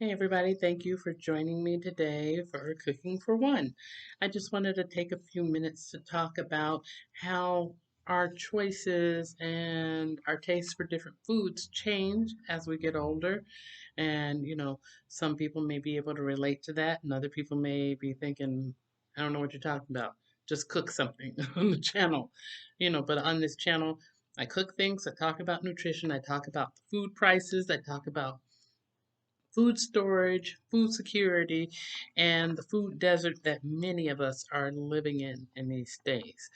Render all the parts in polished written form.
Hey everybody, thank you for joining me today for Cooking for One. I just wanted to take a few minutes to talk about how our choices and our tastes for different foods change as we get older. And, some people may be able to relate to that, and other people may be thinking, I don't know what you're talking about. Just cook something on the channel. But on this channel, I cook things, I talk about nutrition, I talk about the food prices, I talk about food storage, food security, and the food desert that many of us are living in these days.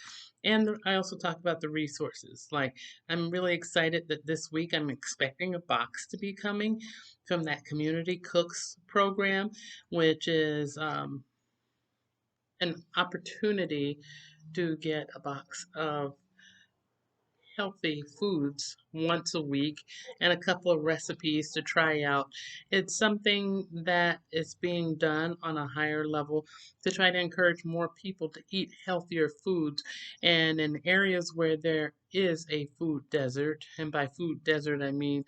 And I also talk about the resources. Like, I'm really excited that this week I'm expecting a box to be coming from that Community Cooks program, which is an opportunity to get a box of healthy foods once a week and a couple of recipes to try out. It's something that is being done on a higher level to try to encourage more people to eat healthier foods. And in areas where there is a food desert, and by food desert, I mean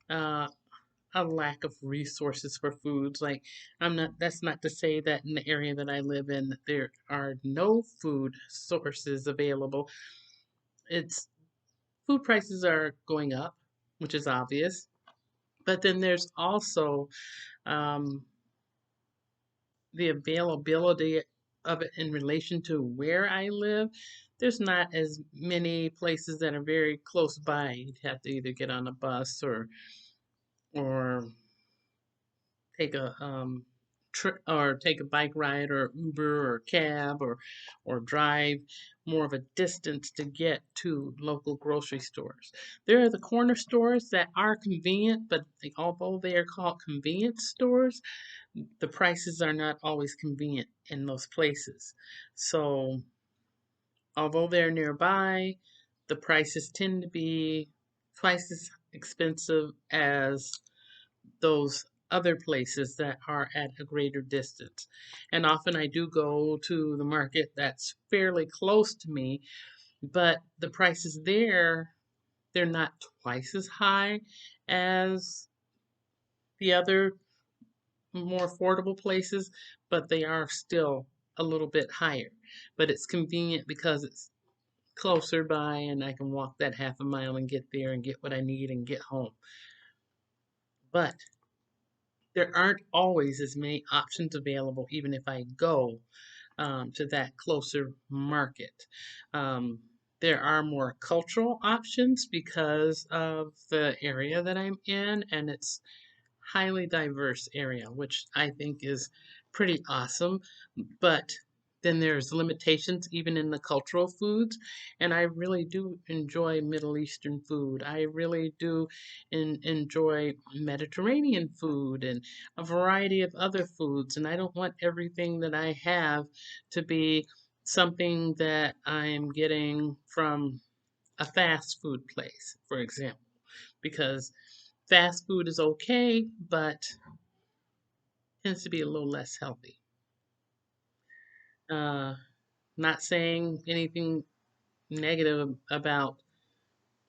uh, a lack of resources for foods. Like, that's not to say that in the area that I live in, there are no food sources available. It's Food prices are going up, which is obvious. But then there's also um, the availability of it in relation to where I live. There's not as many places that are very close by. You'd have to either get on a bus or take a trip or take a bike ride or Uber or cab or drive more of a distance to get to local grocery stores. There are the corner stores that are convenient, but although they are called convenience stores, the prices are not always convenient in those places. So, although they're nearby, the prices tend to be twice as expensive as those other places that are at a greater distance. And often I do go to the market that's fairly close to me, but the prices there, they're not twice as high as the other more affordable places, but they are still a little bit higher. But it's convenient because it's closer by and I can walk that half a mile and get there and get what I need and get home. But there aren't always as many options available, even if I go to that closer market. Um, there are more cultural options because of the area that I'm in, and it's highly diverse area, which I think is pretty awesome. But then there's limitations even in the cultural foods, and I really do enjoy Middle Eastern food. I really do enjoy Mediterranean food and a variety of other foods, and I don't want everything that I have to be something that I'm getting from a fast food place, for example, because fast food is okay, but tends to be a little less healthy. Uh, Not saying anything negative about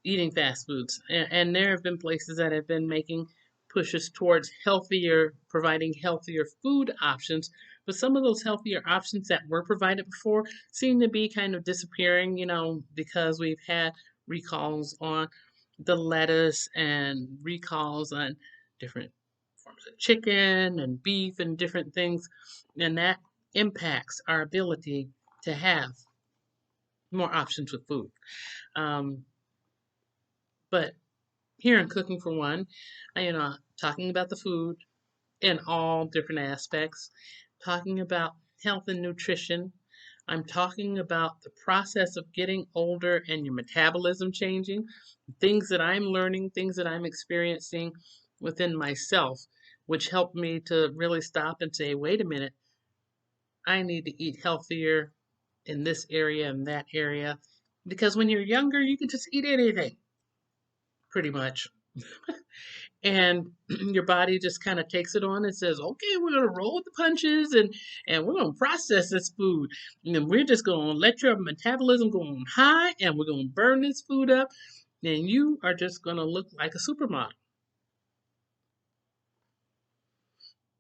eating fast foods. And there have been places that have been making pushes towards healthier, providing healthier food options. But some of those healthier options that were provided before seem to be kind of disappearing, because we've had recalls on the lettuce and recalls on different forms of chicken and beef and different things. And that impacts our ability to have more options with food. Um, but here in Cooking for One, talking about the food in all different aspects, talking about health and nutrition. I'm talking about the process of getting older and your metabolism changing, things that I'm learning, things that I'm experiencing within myself, which helped me to really stop and say, wait a minute, I need to eat healthier in this area and that area. Because when you're younger, you can just eat anything, pretty much. And your body just kind of takes it on and says, okay, we're going to roll with the punches and we're going to process this food. And then we're just going to let your metabolism go on high and we're going to burn this food up. And you are just going to look like a supermodel.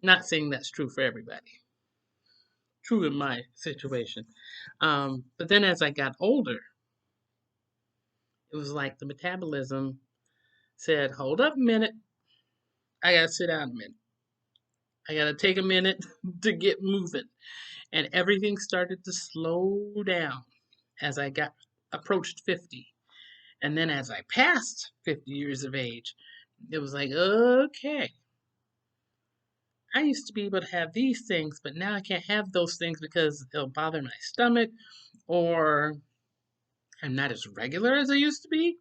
Not saying that's true for everybody. True in my situation. But then as I got older, it was like the metabolism said, hold up a minute. I got to sit down a minute. I got to take a minute to get moving. And everything started to slow down as I got approached 50. And then as I passed 50 years of age, it was like, okay, I used to be able to have these things, but now I can't have those things because it'll bother my stomach, or I'm not as regular as I used to be.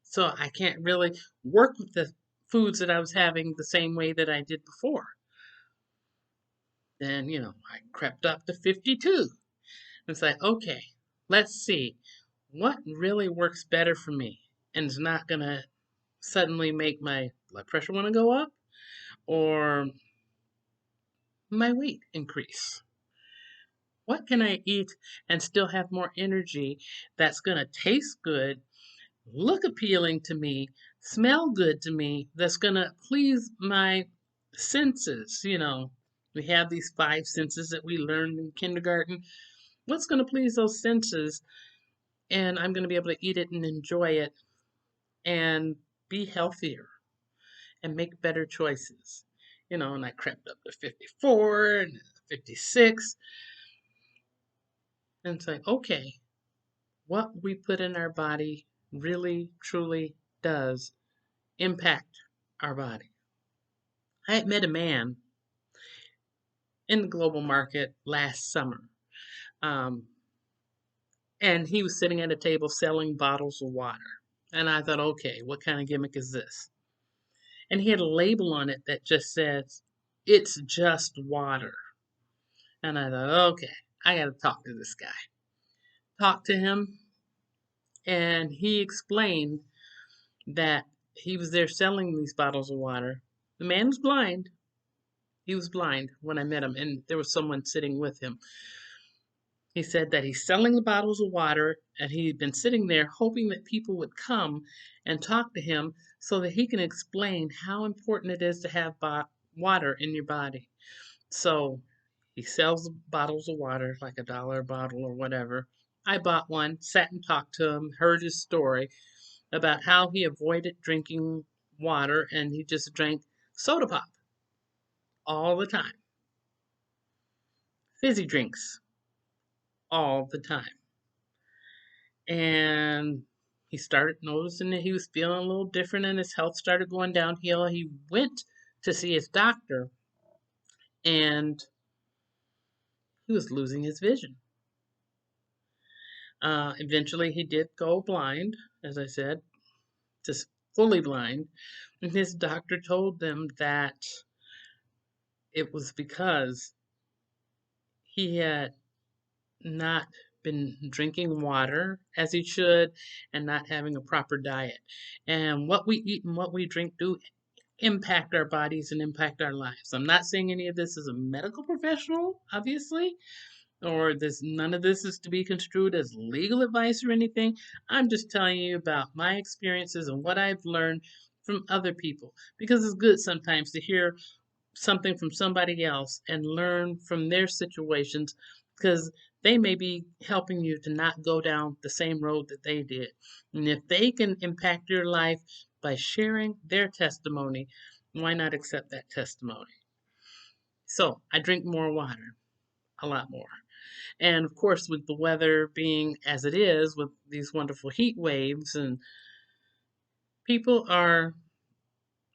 So I can't really work with the foods that I was having the same way that I did before. Then, I crept up to 52. It's like, okay, let's see what really works better for me and is not going to suddenly make my blood pressure want to go up or my weight increase. What can I eat and still have more energy that's going to taste good, look appealing to me, smell good to me, that's going to please my senses? We have these five senses that we learned in kindergarten. What's going to please those senses? And I'm going to be able to eat it and enjoy it and be healthier and make better choices. And I crept up to 54 and 56. And it's like, okay, what we put in our body really, truly does impact our body. I had met a man in the global market last summer, um, and he was sitting at a table selling bottles of water. And I thought, okay, what kind of gimmick is this? And he had a label on it that just says, it's just water. And I thought, okay, I got to talk to this guy. Talked to him, and he explained that he was there selling these bottles of water. The man was blind. He was blind when I met him, and there was someone sitting with him. He said that he's selling the bottles of water, and he'd been sitting there hoping that people would come and talk to him so that he can explain how important it is to have water in your body. So he sells bottles of water, like $1 a bottle or whatever. I bought one, sat and talked to him, heard his story about how he avoided drinking water and he just drank soda pop all the time, fizzy drinks all the time. And he started noticing that he was feeling a little different and his health started going downhill. He went to see his doctor and he was losing his vision. Eventually, he did go blind, as I said, just fully blind. And his doctor told them that it was because he had not been drinking water as he should and not having a proper diet. And what we eat and what we drink do impact our bodies and impact our lives. I'm not saying any of this is a medical professional, obviously, or this none of this is to be construed as legal advice or anything. I'm just telling you about my experiences and what I've learned from other people because it's good sometimes to hear something from somebody else and learn from their situations because they may be helping you to not go down the same road that they did. And if they can impact your life by sharing their testimony, why not accept that testimony? So I drink more water, a lot more. And of course, with the weather being as it is, with these wonderful heat waves, and people are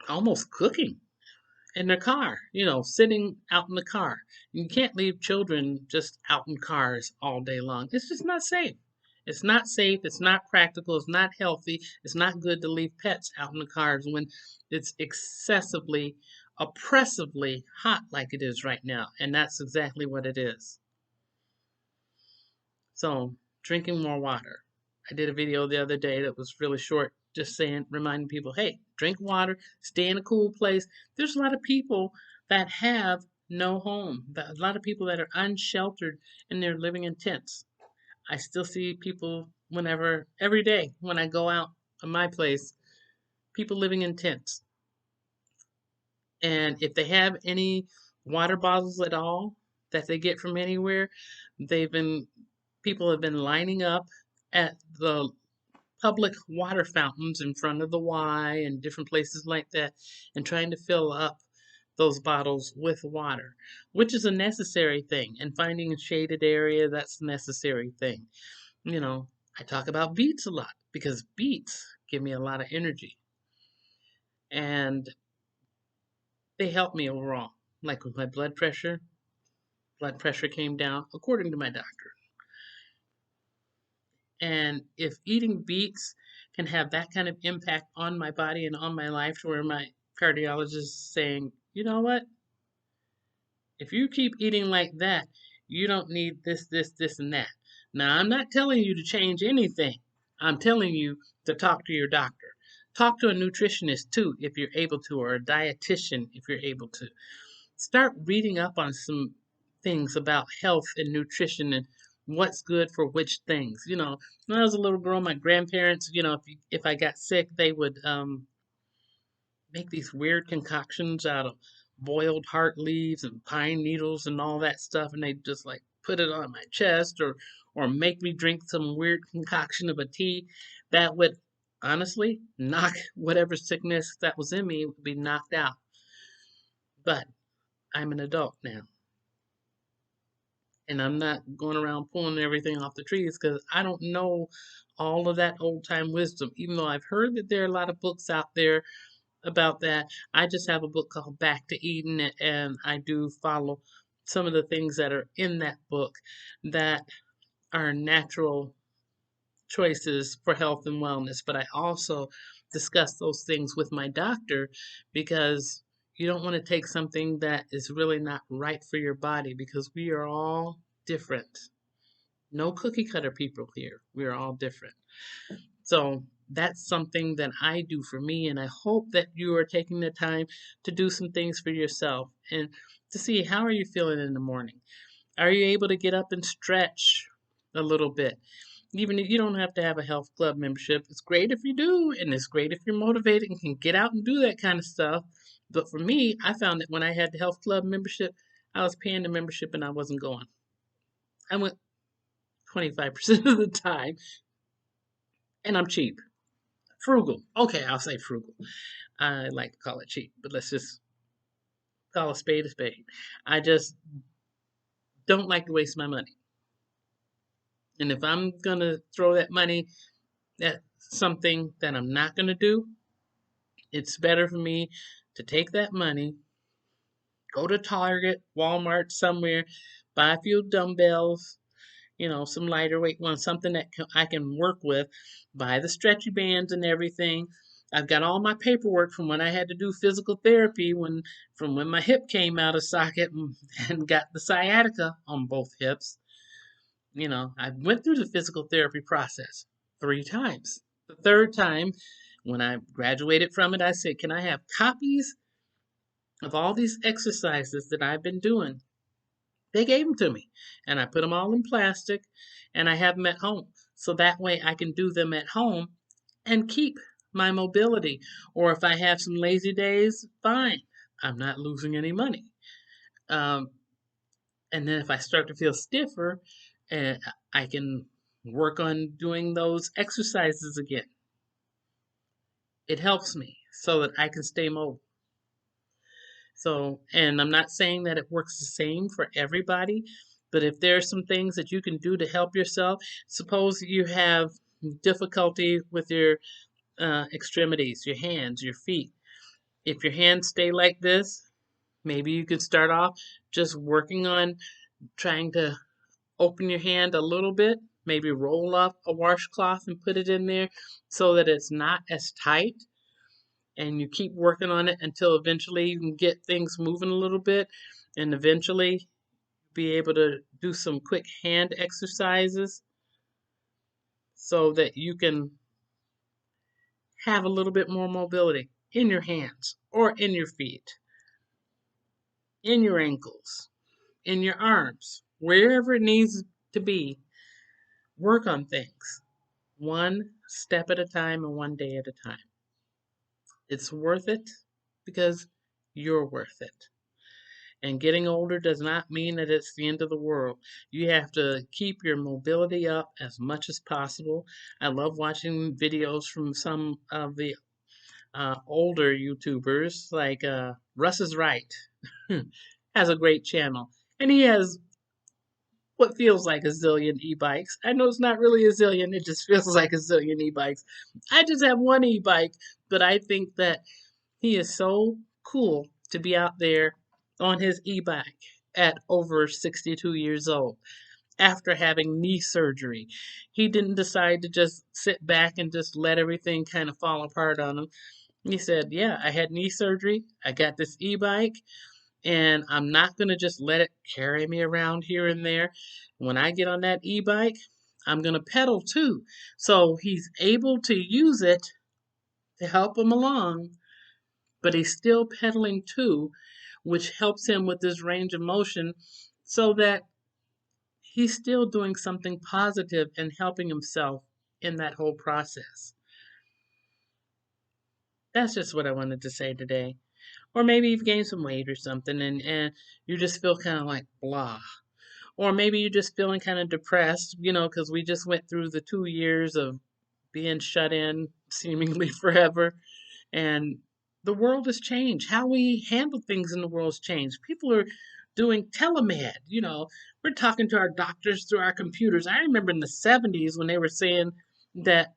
almost cooking in their car, sitting out in the car. You can't leave children just out in cars all day long. It's just not safe. It's not safe. It's not practical. It's not healthy. It's not good to leave pets out in the cars when it's excessively, oppressively hot like it is right now. And that's exactly what it is. So, drinking more water. I did a video the other day that was really short, just saying, reminding people, hey, drink water, stay in a cool place. There's a lot of people that have no home, a lot of people that are unsheltered and they're living in tents. I still see people every day when I go out of my place, people living in tents. And if they have any water bottles at all that they get from anywhere. They've been People have been lining up at the public water fountains in front of the Y and different places like that and trying to fill up those bottles with water, which is a necessary thing. And finding a shaded area, that's a necessary thing. You know, I talk about beets a lot because beets give me a lot of energy and they help me overall. Like with my blood pressure came down according to my doctor. And if eating beets can have that kind of impact on my body and on my life, to where my cardiologist is saying, you know what? If you keep eating like that, you don't need this, and that. Now, I'm not telling you to change anything. I'm telling you to talk to your doctor. Talk to a nutritionist too, if you're able to, or a dietitian if you're able to. Start reading up on some things about health and nutrition and what's good for which things. You know, when I was a little girl, my grandparents, if I got sick, they would make these weird concoctions out of boiled heart leaves and pine needles and all that stuff, and they'd just like put it on my chest, or make me drink some weird concoction of a tea that would honestly knock whatever sickness that was in me would be knocked out. But I'm an adult now, and I'm not going around pulling everything off the trees because I don't know all of that old time wisdom. Even though I've heard that there are a lot of books out there about that, I just have a book called Back to Eden, and I do follow some of the things that are in that book that are natural choices for health and wellness. But I also discuss those things with my doctor because you don't want to take something that is really not right for your body, because we are all different. No cookie cutter people here. We are all different. So that's something that I do for me, and I hope that you are taking the time to do some things for yourself and to see how are you feeling in the morning. Are you able to get up and stretch a little bit? Even if you don't have to have a health club membership, it's great if you do, and it's great if you're motivated and can get out and do that kind of stuff. But for me, I found that when I had the health club membership, I was paying the membership and I wasn't going. I went 25% of the time, and I'm cheap. Frugal. Okay, I'll say frugal. I like to call it cheap, but let's just call a spade a spade. I just don't like to waste my money. And if I'm going to throw that money at something that I'm not going to do, it's better for me to take that money, go to Target, Walmart, somewhere, buy a few dumbbells, some lighter weight ones, something that I can work with, buy the stretchy bands and everything. I've got all my paperwork from when I had to do physical therapy, from when my hip came out of socket and got the sciatica on both hips. I went through the physical therapy process 3 times. The third time, when I graduated from it, I said, "Can I have copies of all these exercises that I've been doing?" They gave them to me, and I put them all in plastic, and I have them at home. So that way I can do them at home and keep my mobility. Or if I have some lazy days, fine. I'm not losing any money. Um, and then if I start to feel stiffer, uh, I can work on doing those exercises again. It helps me so that I can stay mobile. So, and I'm not saying that it works the same for everybody, but if there are some things that you can do to help yourself, suppose you have difficulty with your extremities, your hands, your feet. If your hands stay like this, maybe you could start off just working on trying to open your hand a little bit. Maybe roll up a washcloth and put it in there so that it's not as tight, and you keep working on it until eventually you can get things moving a little bit, and eventually be able to do some quick hand exercises so that you can have a little bit more mobility in your hands or in your feet, in your ankles, in your arms, wherever it needs to be. Work on things one step at a time and one day at a time. It's worth it because you're worth it. And getting older does not mean that it's the end of the world. You have to keep your mobility up as much as possible. I love watching videos from some of the older YouTubers, like Russ is Right, has a great channel. And he has what feels like a zillion e-bikes. I know it's not really a zillion, it just feels like a zillion e-bikes. I just have one e-bike, but I think that he is so cool to be out there on his e-bike at over 62 years old after having knee surgery. He didn't decide to just sit back and just let everything kind of fall apart on him. He said, "Yeah, I had knee surgery. I got this e-bike and I'm not going to just let it carry me around here and there. When I get on that e-bike, I'm going to pedal too." So he's able to use it to help him along, but he's still pedaling too, which helps him with his range of motion so that he's still doing something positive and helping himself in that whole process. That's just what I wanted to say today. Or maybe you've gained some weight or something and you just feel kind of like blah. Or maybe you're just feeling kind of depressed, because we just went through the 2 years of being shut in seemingly forever. And the world has changed. How we handle things in the world has changed. People are doing telemed. We're talking to our doctors through our computers. I remember in the 70s when they were saying that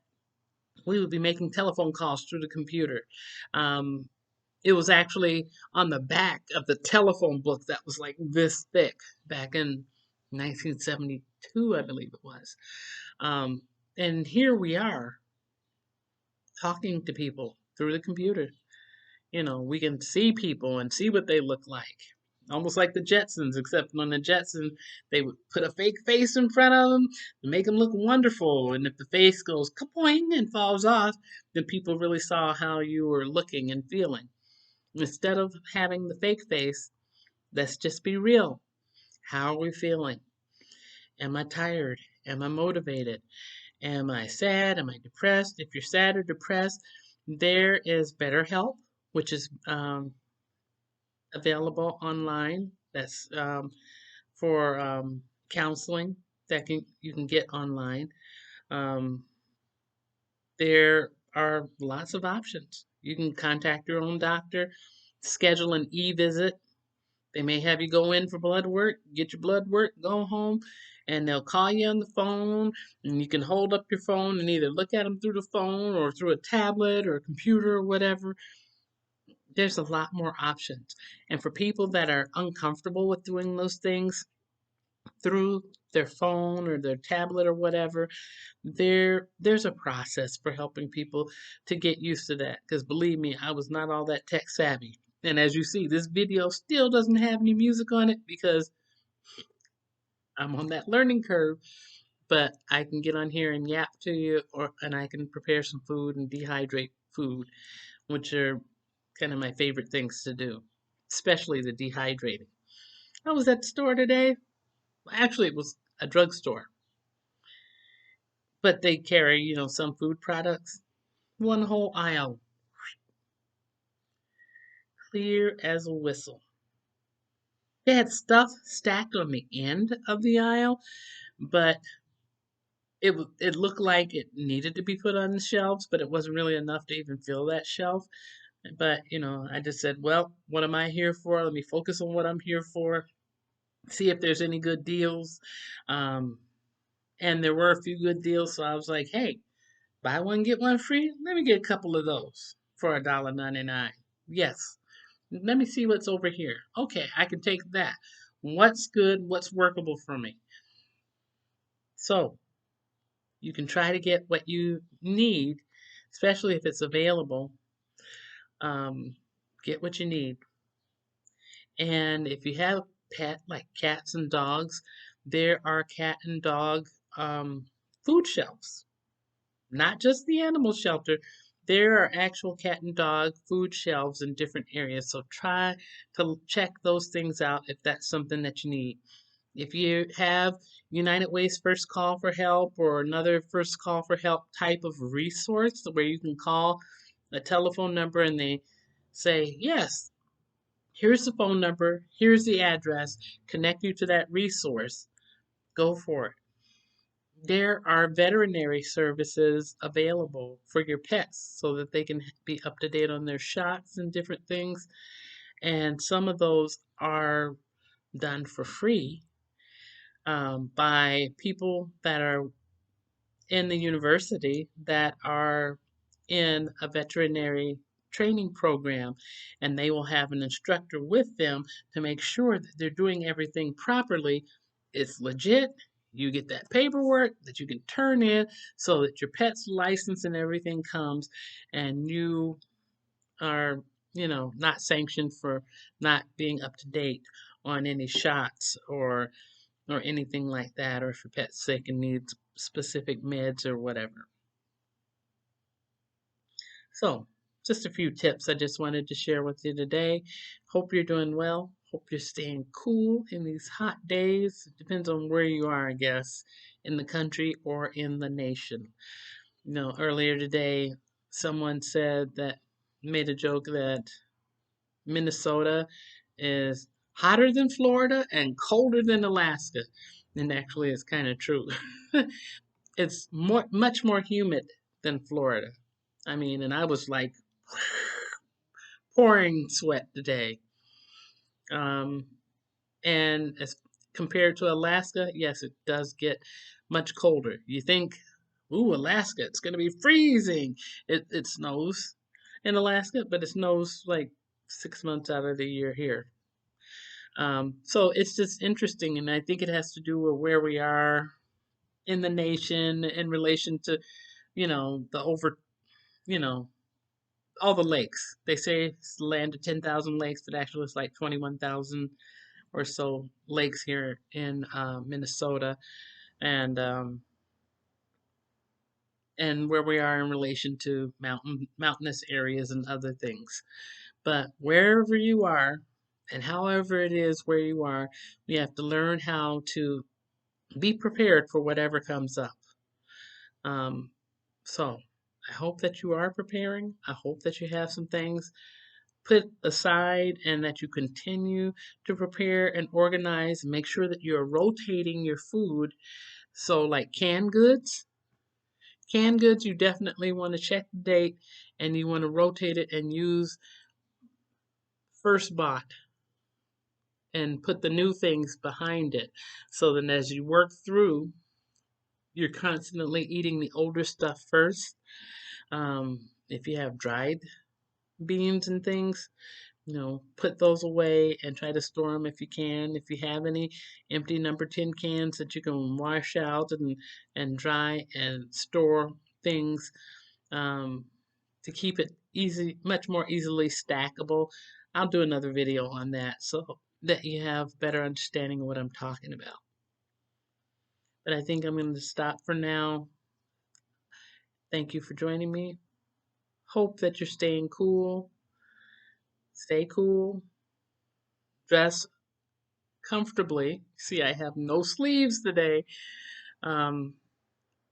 we would be making telephone calls through the computer. Um, it was actually on the back of the telephone book that was like this thick back in 1972, I believe it was. Um, and here we are talking to people through the computer. We can see people and see what they look like. Almost like the Jetsons, except on the Jetsons, they would put a fake face in front of them to make them look wonderful. And if the face goes kapoing and falls off, then people really saw how you were looking and feeling. Instead of having the fake face, let's just be real. How are we feeling? Am I tired? Am I motivated? Am I sad? Am I depressed? If you're sad or depressed, there is BetterHelp, which is available online. That's for counseling that you can get online. Um, there are lots of options. You can contact your own doctor, schedule an e-visit. They may have you go in for blood work, get your blood work, go home, and they'll call you on the phone, and you can hold up your phone and either look at them through the phone or through a tablet or a computer or whatever. There's a lot more options. And for people that are uncomfortable with doing those things through their phone or their tablet or whatever, there's a process for helping people to get used to that. Because believe me, I was not all that tech savvy. And as you see, this video still doesn't have any music on it because I'm on that learning curve. But I can get on here and yap to you, and I can prepare some food and dehydrate food, which are kind of my favorite things to do, especially the dehydrating. I was at the store today. Actually, it was a drugstore, but they carry, some food products. One whole aisle, clear as a whistle. They had stuff stacked on the end of the aisle, but it looked like it needed to be put on the shelves, but it wasn't really enough to even fill that shelf. But, I just said, well, what am I here for? Let me focus on what I'm here for, see if there's any good deals. Um, and there were a few good deals, so I was like, hey, buy one, get one free? Let me get a couple of those for $1.99. Yes. Let me see what's over here. Okay, I can take that. What's good? What's workable for me? So you can try to get what you need, especially if it's available. Um, get what you need. And if you have pet like cats and dogs, there are cat and dog food shelves, not just the animal shelter. There are actual cat and dog food shelves in different areas. So try to check those things out if that's something that you need. If you have United Way's First Call for Help or another First Call for Help type of resource where you can call a telephone number and they say, yes, Here's the phone number, here's the address, connect you to that resource. Go for it. There are veterinary services available for your pets so that they can be up to date on their shots and different things. And some of those are done for free by people that are in the university that are in a veterinary training program, and they will have an instructor with them to make sure that they're doing everything properly. It's legit. You get that paperwork that you can turn in so that your pet's license and everything comes, and you are, not sanctioned for not being up to date on any shots or anything like that, or if your pet's sick and needs specific meds or whatever. So, just a few tips I just wanted to share with you today. Hope you're doing well. Hope you're staying cool in these hot days. It depends on where you are, I guess, in the country or in the nation. Earlier today, someone said that, made a joke that Minnesota is hotter than Florida and colder than Alaska. And actually, it's kind of true. It's much more humid than Florida. I mean, and I was like pouring sweat today. Um, and as compared to Alaska, yes, it does get much colder. You think, ooh, Alaska, it's going to be freezing. It snows in Alaska, but it snows like 6 months out of the year here. So it's just interesting, and I think it has to do with where we are in the nation in relation to, the you know, all the lakes. They say it's the land of 10,000 lakes, but actually it's like 21,000 or so lakes here in Minnesota, and um, and where we are in relation to mountainous areas and other things. But wherever you are, and however it is where you are, we have to learn how to be prepared for whatever comes up. Um, so I hope that you are preparing. I hope that you have some things put aside and that you continue to prepare and organize. Make sure that you're rotating your food. So, like canned goods, you definitely want to check the date and you want to rotate it and use first bought and put the new things behind it. So then, as you work through, you're constantly eating the older stuff first. If you have dried beans and things, put those away and try to store them if you can. If you have any empty number 10 cans that you can wash out and dry and store things um, to keep it easy, much more easily stackable. I'll do another video on that so that you have better understanding of what I'm talking about. But I think I'm going to stop for now. Thank you for joining me. Hope that you're staying cool. Stay cool. Dress comfortably. See, I have no sleeves today. Um,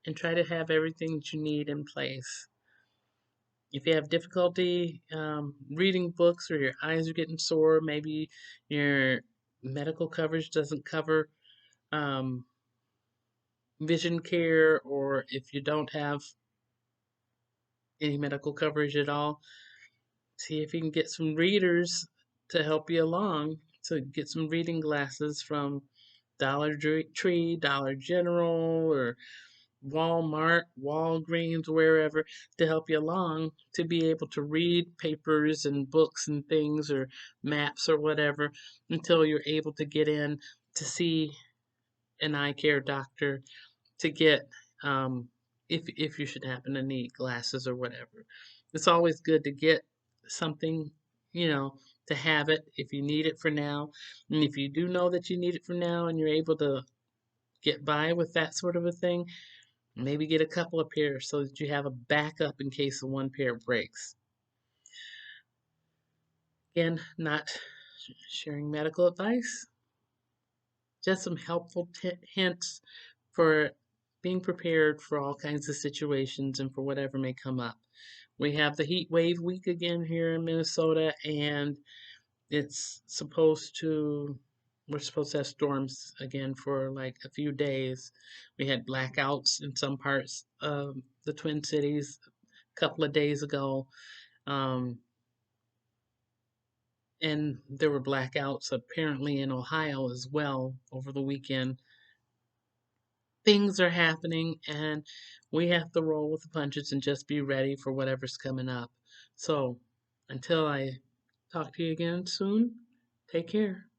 and try to have everything that you need in place. If you have difficulty reading books or your eyes are getting sore, maybe your medical coverage doesn't cover um, vision care, or if you don't have any medical coverage at all, see if you can get some readers to help you along. So get some reading glasses from Dollar Tree, Dollar General, or Walmart, Walgreens, wherever, to help you along to be able to read papers and books and things or maps or whatever until you're able to get in to see an eye care doctor to get if you should happen to need glasses or whatever. It's always good to get something, you know, to have it if you need it for now. And if you do know that you need it for now and you're able to get by with that sort of a thing, maybe get a couple of pairs so that you have a backup in case the one pair breaks. Again, not sharing medical advice, just some helpful hints for being prepared for all kinds of situations and for whatever may come up. We have the heat wave week again here in Minnesota, and It's supposed to, we're supposed to have storms again for like a few days. We had blackouts in some parts of the Twin Cities a couple of days ago. Um, and there were blackouts apparently in Ohio as well over the weekend. Things are happening, and we have to roll with the punches and just be ready for whatever's coming up. So, until I talk to you again soon, take care.